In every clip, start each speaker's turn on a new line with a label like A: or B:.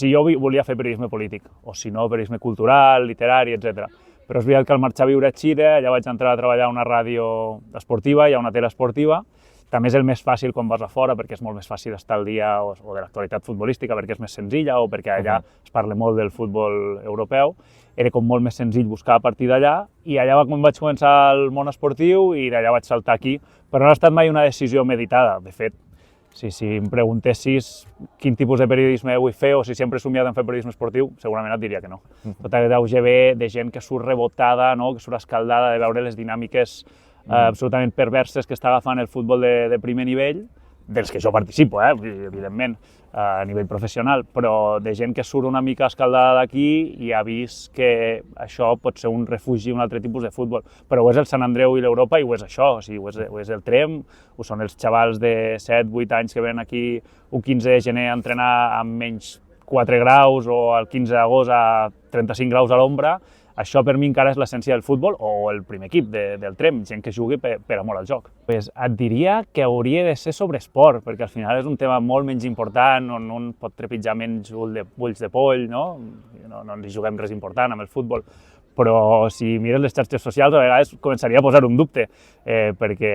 A: Si jo volia fer periodisme polític, o si no, periodisme cultural, literari, etc. Però és veritat que al marxar a viure a Xile, allà vaig entrar a treballar a una ràdio esportiva i a una tele esportiva. També és el més fàcil quan vas a fora, perquè és molt més fàcil estar al dia o de l'actualitat futbolística, perquè és més senzilla o perquè allà es parla molt del futbol europeu. Era com molt més senzill buscar a partir d'allà i allà vaig començar el món esportiu i d'allà vaig saltar aquí. Però no ha estat mai una decisió meditada. De fet, si em preguntessis quin tipus de periodisme vull fer o si sempre he somiat en fer periodisme esportiu, segurament et diria que no. Tot aquest auge ve de gent que surt rebotada, no? Que surt escaldada de veure les dinàmiques absolutament perverses que està agafant el futbol de primer nivell, dels que jo participo, evidentment, a nivell professional, però de gent que surt una mica escaldada d'aquí i ha vist que això pot ser un refugi, un altre tipus de futbol. Però ho és el Sant Andreu i l'Europa i ho és això, o sigui, ho és el Trem, ho són els xavals de 7-8 anys que venen aquí un 15 de gener a entrenar amb menys 4 graus o el 15 d'agost a 35 graus a l'ombra. Això per mi encara és l'essència del futbol o el primer equip del Trem, gent que jugui per amor al joc. Pues et diria que hauria de ser sobre esport, perquè al final és un tema molt menys important, on un pot trepitjar menys ulls de poll, no ens hi juguem res important amb el futbol. Però si mires les xarxes socials a vegades començaria a posar un dubte, perquè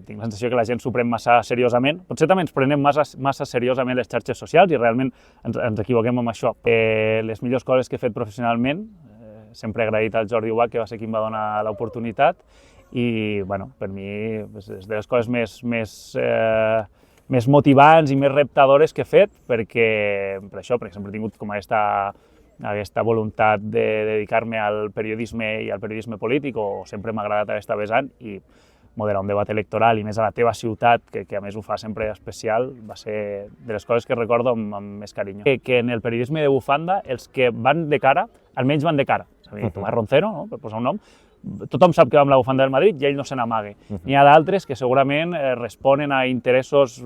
A: tinc la sensació que la gent s'ho pren massa seriosament. Potser també ens prenem massa seriosament les xarxes socials i realment ens equivoquem amb això. Les millors coses que he fet professionalment, sempre he agraït al Jordi Ubach, que va ser qui em va donar l'oportunitat, i per mi és de les coses més motivants i més reptadores que he fet, perquè sempre he tingut com aquesta voluntat de dedicar-me al periodisme i al periodisme polític, o sempre m'ha agradat estar vessant, i moderar un debat electoral, i més a la teva ciutat, que a més ho fa sempre especial, va ser de les coses que recordo amb més carinyo. Que en el periodisme de bufanda, els que van de cara, almenys van de cara. Tomàs Roncero, no? Per posar un nom, tothom sap que va amb la bufanda del Madrid i ell no se n'amague. N'hi ha d'altres que segurament responen a interessos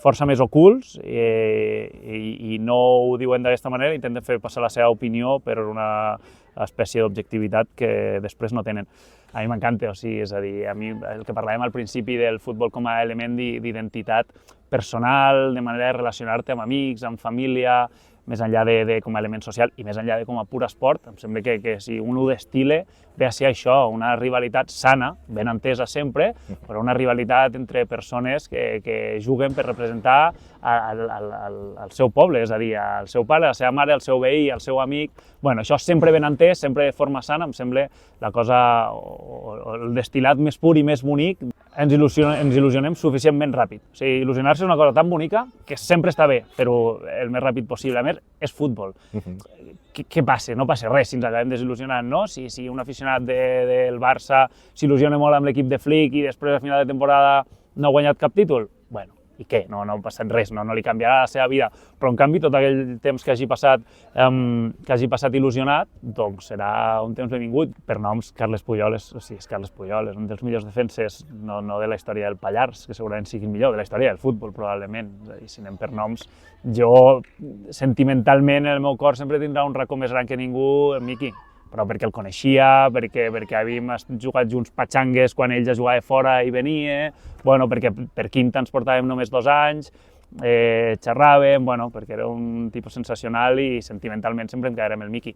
A: força més ocults i no ho diuen d'aquesta manera, intenten fer passar la seva opinió per una espècie d'objectivitat que després no tenen. A mi m'encanta, és a dir, a mi el que parlàvem al principi del futbol com a element d'identitat personal, de manera de relacionar-te amb amics, amb família, més enllà de com a element social i més enllà de com a pur esport, em sembla que si un ho destile, ve a ser això, una rivalitat sana, ben entesa sempre, però una rivalitat entre persones que juguen per representar el seu poble, és a dir, el seu pare, la seva mare, el seu veí, el seu amic. Això sempre ben entès, sempre de forma sana, em sembla la cosa, el destil·lat més pur i més bonic. Ens il·lusionem suficientment ràpid. O sigui, il·lusionar-se és una cosa tan bonica que sempre està bé, però el més ràpid possible. A més, és futbol. Què passa? No passa res si ens acabem desil·lusionant, no? Si un aficionat del Barça s'il·lusiona molt amb l'equip de Flick i després a final de temporada no ha guanyat cap títol, i què? No ha passat res, no li canviarà la seva vida, però en canvi tot aquell temps que hagi passat il·lusionat, doncs serà un temps benvingut. Per noms, Carles Puyol és Carles Puyol, és un dels millors defenses, no de la història del Pallars, que segurament sigui el millor, de la història del futbol, probablement. I si anem per noms, jo sentimentalment en el meu cor sempre tindrà un racó més gran que ningú, el Miqui, però perquè el coneixia, perquè havíem jugat junts patxangues quan ell ja jugava fora i venia, perquè per Quinta ens portàvem només 2 anys, xerràvem, perquè era un tipus sensacional i sentimentalment sempre em quedarem el Miqui.